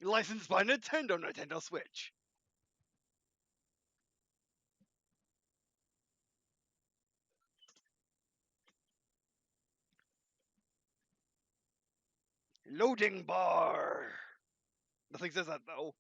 Licensed by Nintendo, Nintendo Switch. Loading bar. Nothing says that though.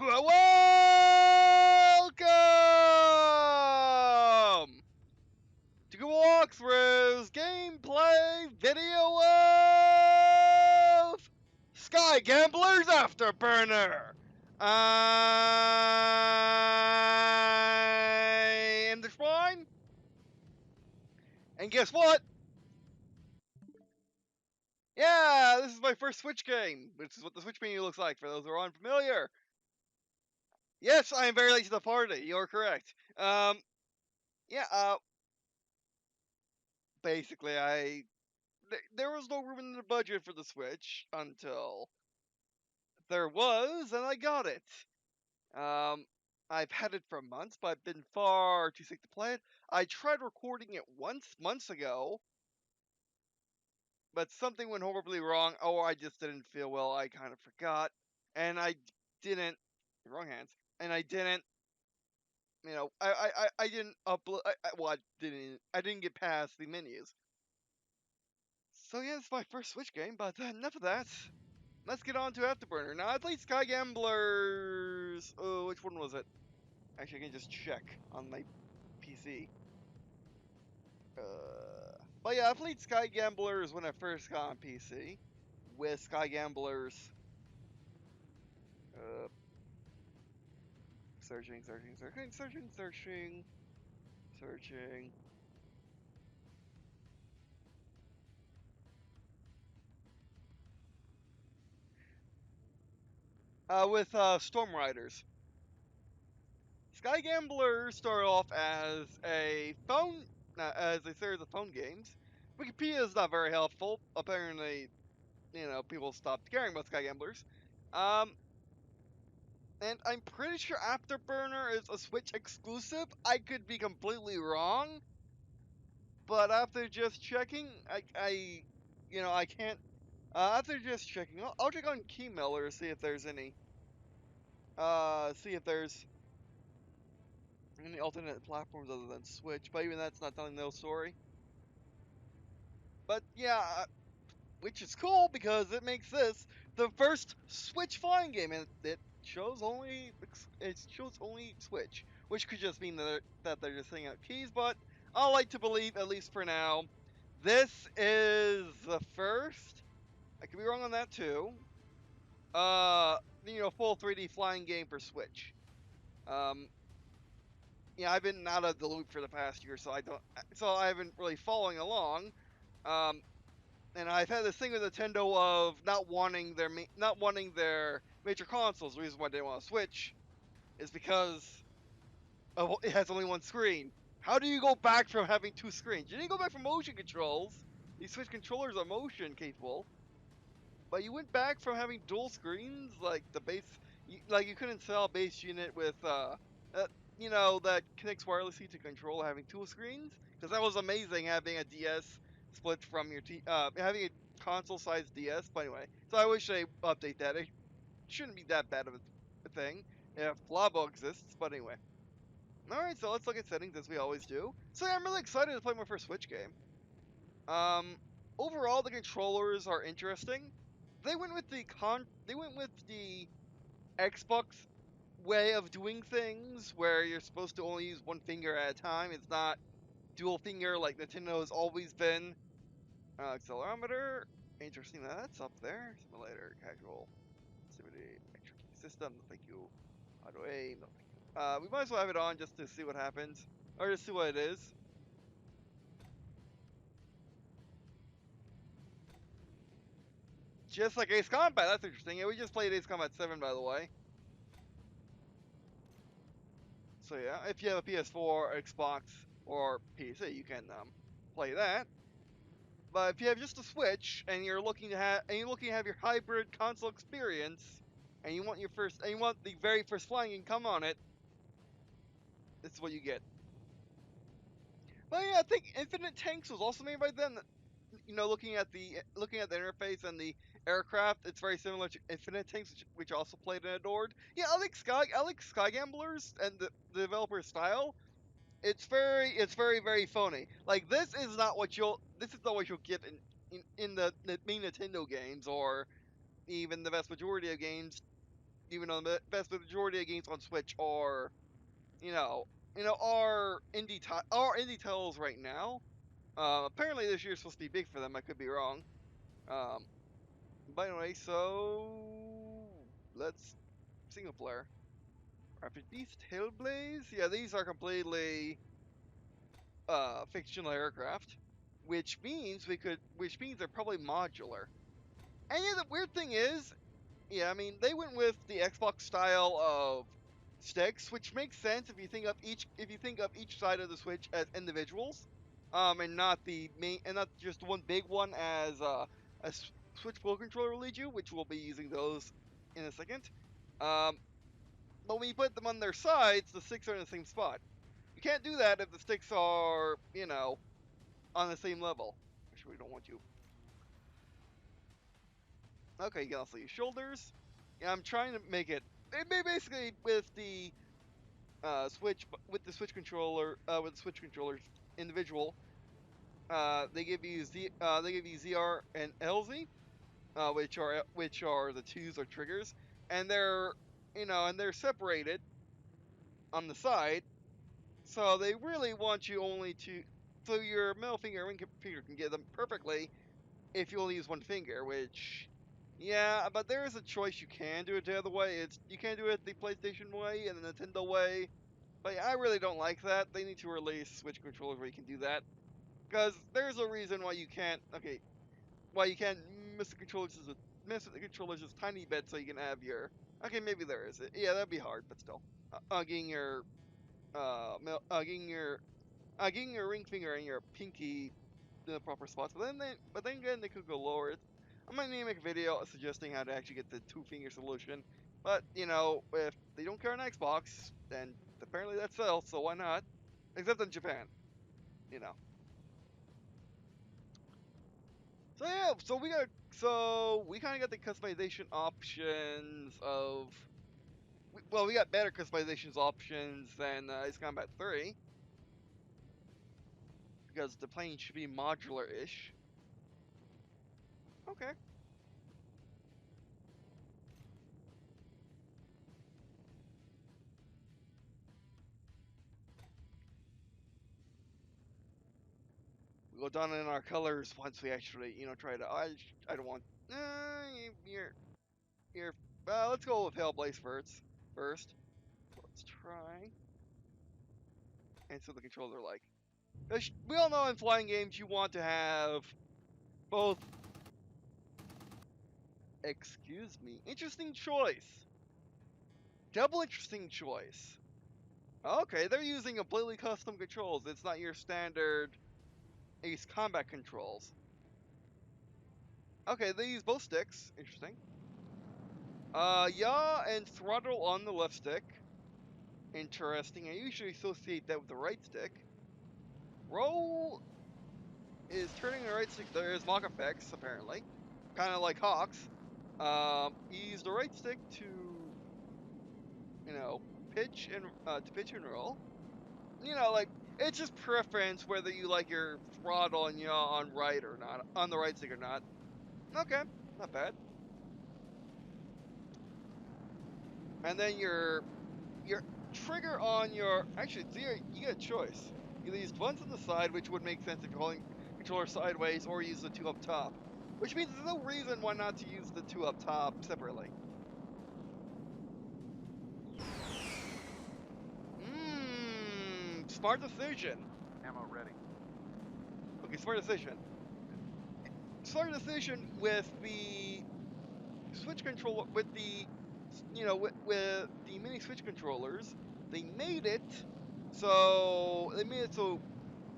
Welcome to Walkthrough's gameplay video of Sky Gambler's Afterburner. I am the Shrine, and guess what? Yeah, this is my first Switch game, which is what the Switch menu looks like for those who are unfamiliar. Yes, I am very late to the party. You're correct. Yeah. Basically, there was no room in the budget for the Switch until there was, and I got it. Um, I've had it for months, but I've been far too sick to play it. I tried recording it once months ago, but something went horribly wrong. Oh, I just didn't feel well. I kind of forgot, and I didn't. Wrong hands. And I didn't. I didn't upload. Well, I didn't get past the menus. So yeah, it's my first Switch game. But enough of that. Let's get on to Afterburner. Now, I played Sky Gamblers. Oh, which one was it? Actually, I can just check on my PC. But yeah, I played Sky Gamblers when I first got on PC. With Sky Gamblers. Uh, searching. With Storm Riders. Sky Gamblers started off as a phone, as a series of phone games. Wikipedia is not very helpful. Apparently, people stopped caring about Sky Gamblers. Um, and I'm pretty sure Afterburner is a Switch exclusive. I could be completely wrong, but after just checking, I can't. After just checking, I'll check on Keymailer to see if there's see if there's any alternate platforms other than Switch. But even that's not telling no story. But yeah, which is cool because it makes this the first Switch flying game, and it shows only Switch, which could just mean that they're just sending out keys. But I like to believe, at least for now, this is the first. I could be wrong on that too. Full 3D flying game for Switch. Um, yeah, I've been out of the loop for the past year, so I haven't really following along. Um, and I've had this thing with Nintendo of not wanting their major consoles. The reason why they want to Switch is because it has only one screen. How do you go back from having two screens? You didn't go back from motion controls. These Switch controllers are motion capable, but you went back from having dual screens, like the base. Like you couldn't sell a base unit with uh that connects wirelessly to control having two screens, because that was amazing having a DS split from your having a console-sized DS. But anyway, so I wish they update that. It shouldn't be that bad of a thing if Labo exists. But anyway, all right. So let's look at settings as we always do. So yeah, I'm really excited to play my first Switch game. Um, Overall, the controllers are interesting. They went with the Xbox way of doing things, where you're supposed to only use one finger at a time. It's not dual finger like Nintendo has always been. Accelerometer, interesting that that's up there. Simulator, casual, activity, extra key system. No, thank you. Auto aim. No, thank you. We might as well have it on just to see what happens, or just see what it is. Just like Ace Combat, that's interesting. Yeah, we just played Ace Combat 7, by the way. So yeah, if you have a PS4, Xbox, or PC, you can play that. But if you have just a Switch and you're looking to have your hybrid console experience, and you want the very first flying game come on it, this is what you get. But yeah, I think Infinite Tanks was also made by them. You know, looking at the interface and the aircraft, it's very similar to Infinite Tanks, which also played and adored. Yeah, I like Sky Gamblers and the developer style. It's very phony. Like this is not what you'll get in the main Nintendo games, or even the vast majority of games, even on the vast majority of games on Switch, or you know our indie titles right now. Apparently this year's supposed to be big for them. I could be wrong. Um, but anyway, so let's single player. Rapid Beast, Hellblaze. Yeah, these are completely fictional aircraft, which means they're probably modular. And yeah, the weird thing is, yeah, I mean, they went with the Xbox style of sticks, which makes sense if you think of each side of the Switch as individuals, and not the main, and not just one big one as Switch Pro controller will lead you, which we'll be using those in a second. Um, but when you put them on their sides, the sticks are in the same spot. You can't do that if the sticks are, on the same level. Actually, we don't want you. Okay, you can also use shoulders. Yeah, I'm trying to make it basically with the Switch controller with the Switch controllers individual. They give you ZR and LZ, which are the twos or triggers, and they're separated on the side. So they really want you only to so your middle finger and ring finger can get them perfectly if you only use one finger, which, yeah, but there is a choice. You can do it the other way. You can do it the PlayStation way and the Nintendo way. But yeah, I really don't like that. They need to release Switch controllers where you can do that. Because there's a reason why you can't. Okay, why you can't miss the controllers just tiny bit so you can have your. Okay, maybe there is. Yeah, that'd be hard, but still, getting your mil- getting your ring finger and your pinky in the proper spots. But then again, they could go lower. I might need to make a video suggesting how to actually get the two finger solution. But if they don't care on Xbox, then apparently that sells. So why not? Except in Japan, you know. So yeah, so we kind of got the customization options of. Well, we got better customizations options than Ace Combat 3 because the plane should be modular-ish. Okay. We go down in our colors once we actually, try to. I don't want. You're. You're. Let's go with Hellblaze first. First, let's try. And so the controls are like. We all know in flying games you want to have both. Excuse me. Interesting choice. Double interesting choice. Okay, they're using completely custom controls. It's not your standard Ace Combat controls. Okay, they use both sticks. Interesting. Yaw and throttle on the left stick. Interesting. I usually associate that with the right stick. Roll is turning the right stick. There is mock effects, apparently. Kind of like Hawks. Use the right stick to, pitch and roll. Like, it's just preference whether you like your throttle and yaw on right or not, on the right stick or not. Okay, not bad. And then your trigger on your actually you get a choice. Either use buttons on the side, which would make sense if you're holding controller sideways, or use the two up top. Which means there's no reason why not to use the two up top separately. Smart decision. Ammo ready. Okay, smart decision. Smart decision with the Switch controller with the, with the mini Switch controllers, they made it so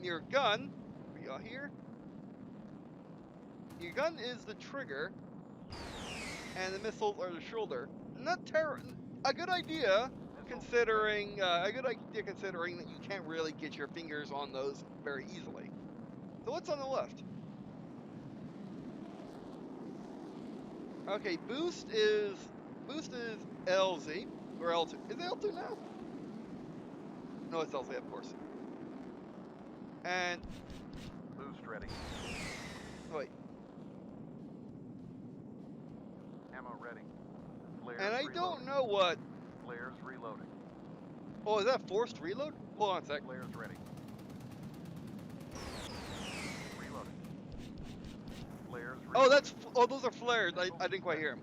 your gun, are y'all here? Your gun is the trigger, and the missiles are the shoulder. Not a good idea, considering that you can't really get your fingers on those very easily. So what's on the left? Okay, boost is LZ or L2. Is it L2 now? No, it's LZ, of course. And Boost ready. wait, Ammo ready. Flares and I reloading. don't know what. Flares reloading. Oh, is that forced reload? Hold on a sec. Flares ready. Reloading. Flares reloading. Those are flares. I didn't quite hear him.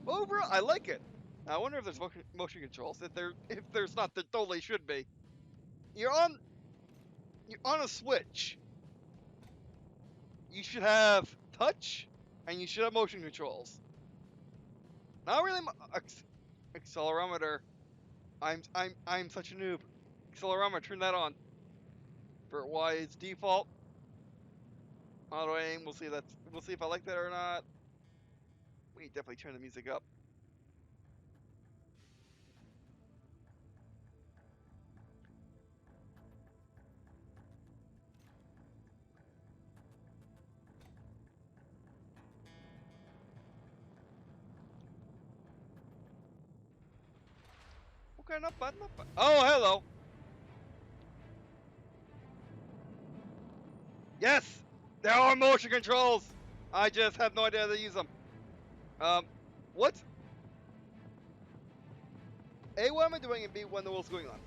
Overall, I like it. I wonder if there's motion controls. If there's not, there totally should be. You're on a Switch. You should have touch, and you should have motion controls. Not really. Accelerometer. I'm such a noob. Accelerometer, turn that on. For why it's default. Auto aim. We'll see if I like that or not. We definitely turn the music up. Okay, not bad, not bad. Oh, hello. Yes, there are motion controls. I just have no idea how to use them. What? A, what am I doing? And B, what in the world's going on?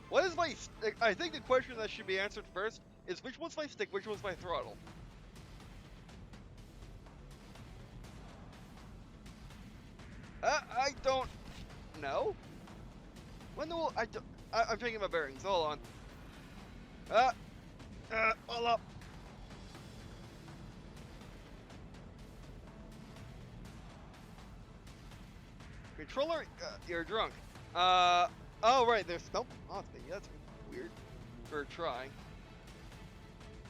What is my... I think the question that should be answered first is which one's my stick, which one's my throttle? I don't know. When the world... I'm checking my bearings. Hold on. Hold up. Controller, you're drunk. Oh right, there's nope. Oh, that's weird. For trying.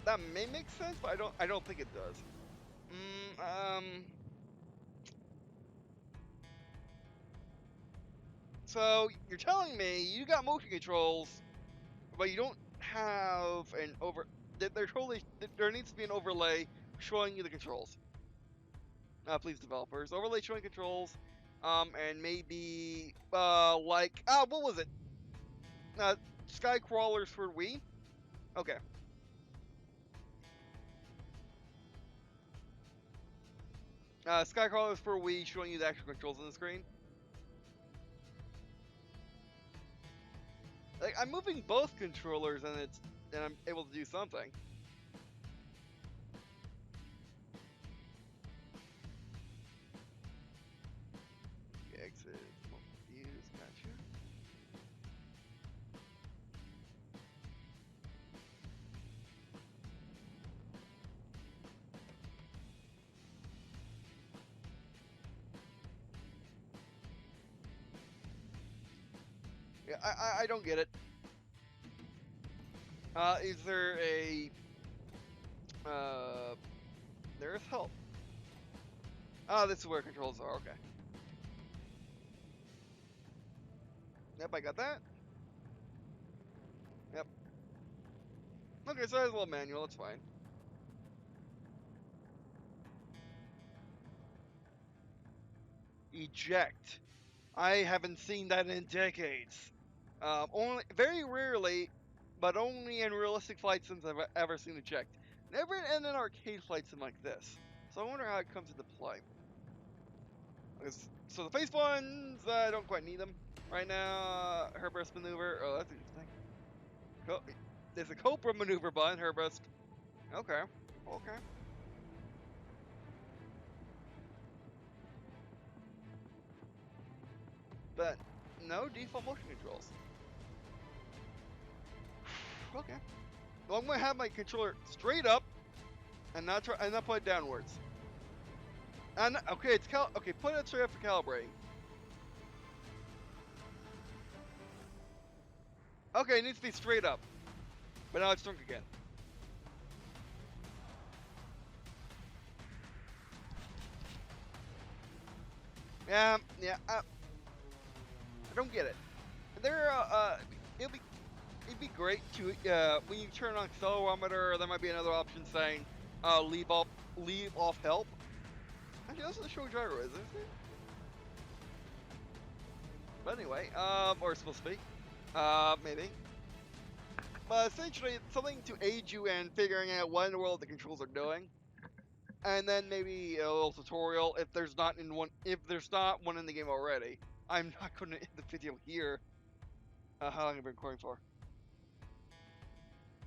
That may make sense, but I don't think it does. So you're telling me you got motion controls, but you don't have an over. There needs to be an overlay showing you the controls. Please, developers, overlay showing controls. And maybe like what was it? Sky crawlers for Wii. Okay. Sky crawlers for Wii, showing you the actual controls on the screen. Like I'm moving both controllers, and I'm able to do something. Exit. Views. Gotcha. Yeah, I don't get it. Is there a there's help. Oh, this is where controls are. Okay. Yep, I got that. Yep. Okay, so there's a little manual. It's fine. Eject. I haven't seen that in decades. Only very rarely, but only in realistic flight sims I've ever seen eject. Never in an arcade flight sim like this. So I wonder how it comes into play. So the face ones, I don't quite need them right now. Herburst maneuver. Oh, that's interesting. There's a Cobra maneuver button. Herburst. Okay. Okay. but no default motion controls. Okay. Well, I'm gonna have my controller straight up and not put it downwards. And okay, okay. Put it straight up for calibrating. Okay, it needs to be straight up, but now it's shrunk again. Yeah, I don't get it. There, it'd be great to when you turn on accelerometer, there might be another option saying, leave off help. Actually, that's what the show gyro is, isn't it? But anyway, or it's supposed to be, maybe. But essentially, it's something to aid you in figuring out what in the world the controls are doing, and then maybe a little tutorial if there's not one in the game already. I'm not going to end the video here. How long have I been recording for?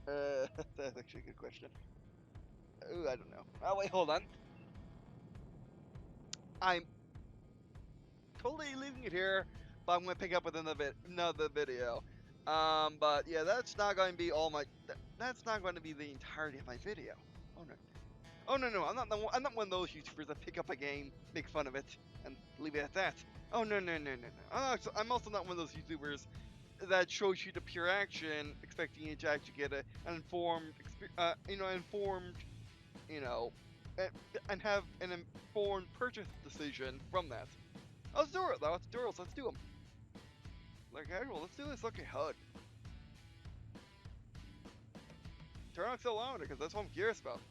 That's actually a good question. Ooh, I don't know. Oh wait, hold on. I'm totally leaving it here, but I'm going to pick up with another video. But yeah, that's not going to be all my. That's not going to be the entirety of my video. Oh no. Oh no, I'm not one of those YouTubers that pick up a game, make fun of it, and leave it at that. Oh no. I'm also not one of those YouTubers that shows you the pure action, expecting you to actually get an informed, you know, and, and have an informed purchase decision from that. Let's do it though. Let's do it. Let's do them. Like casual. Let's do this. Okay, HUD. Turn on accelerometer because that's what I'm curious about.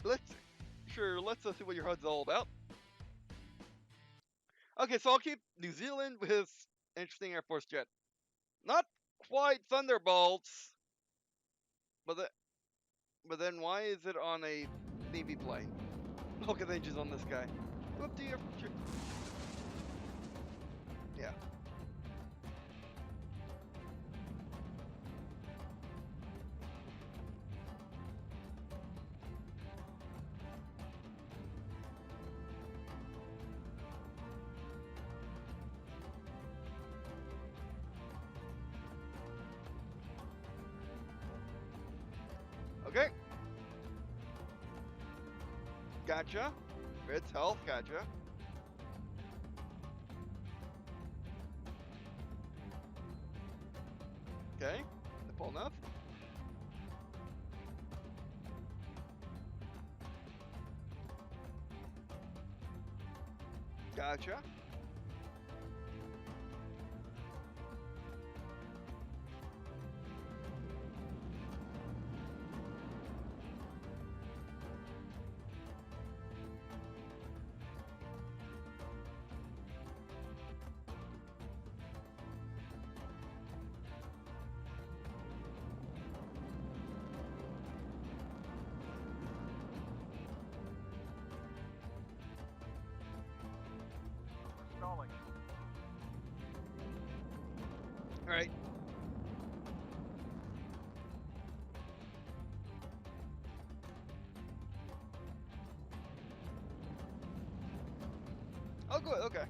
Let's see what your HUD's all about. Okay, so I'll keep New Zealand with his interesting Air Force jet. Not quite Thunderbolts, but then why is it on a Navy plane? Look at the engines on this guy. Whoop dear. Yeah. Okay. Gotcha. It's health. Gotcha. Okay. Nipple enough. Gotcha. Stalling. All right. Oh, good. Okay.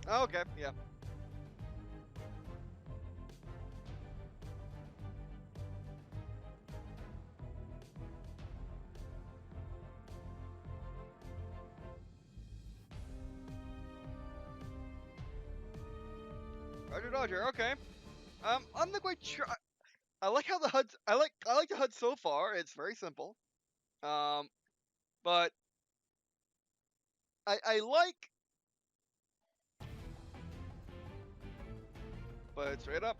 Oh, okay. Yeah. Roger, Dodger. Okay. I'm not quite sure. I like how the HUD's. I like the HUD so far. It's very simple. But I like. But straight up.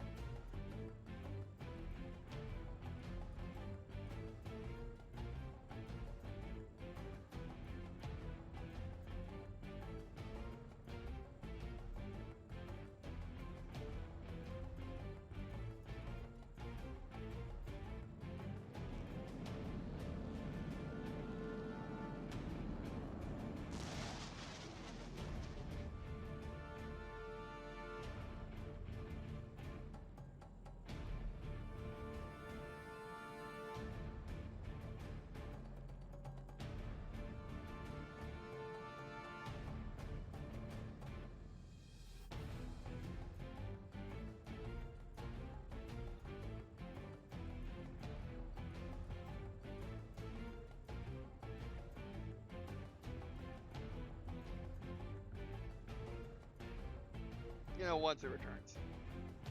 signal once it returns.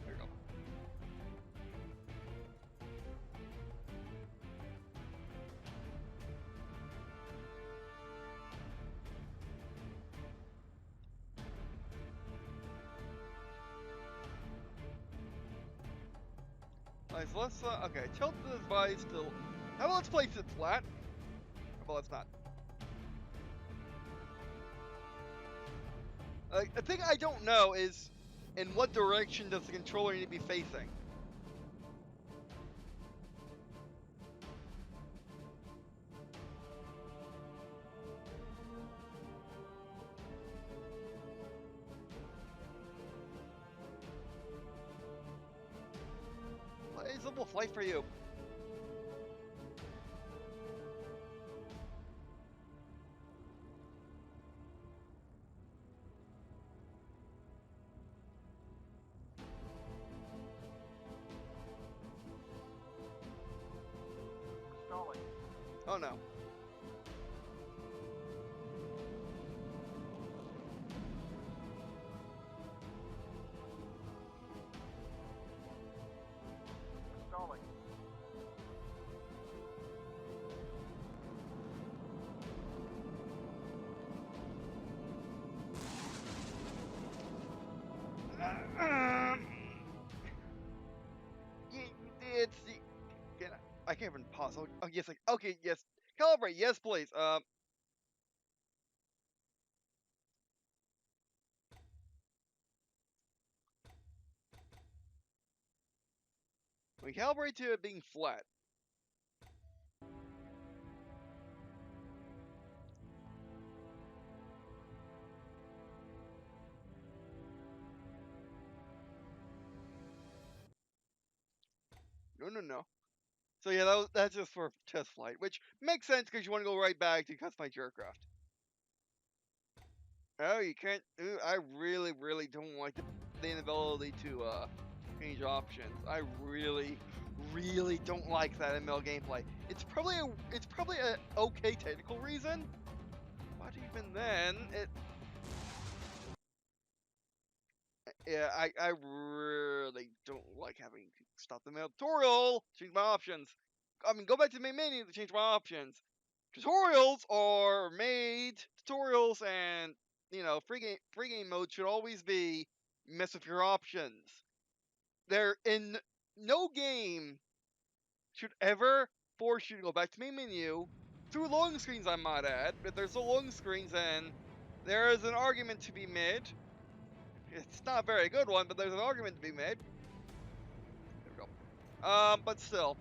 There you go. Nice, let's, okay, tilt the device to, how about let's place it flat? How about let's not? The thing I don't know is, in what direction does the controller need to be facing? It's a little flight for you. Stalling. Oh no. Stalling. It's the. I can't even pause. Oh yes, okay, yes. Calibrate, yes, please. We calibrate to it being flat. No. So yeah, that's just for test flight, which makes sense because you want to go right back to customize your aircraft. Oh, you can't. Ooh, I really don't like the inability to change options. I really don't like that in ML gameplay. It's probably a okay technical reason, but even then, yeah, I really don't like having to stop the mail tutorial, change my options. I mean, go back to the main menu to change my options. Tutorials are made tutorials, and free game mode should always be mess with your options. There in no game should ever force you to go back to main menu through loading screens. I might add, if there's no loading screens, then there is an argument to be made. It's not a very good one, but there's an argument to be made. There we go. But still,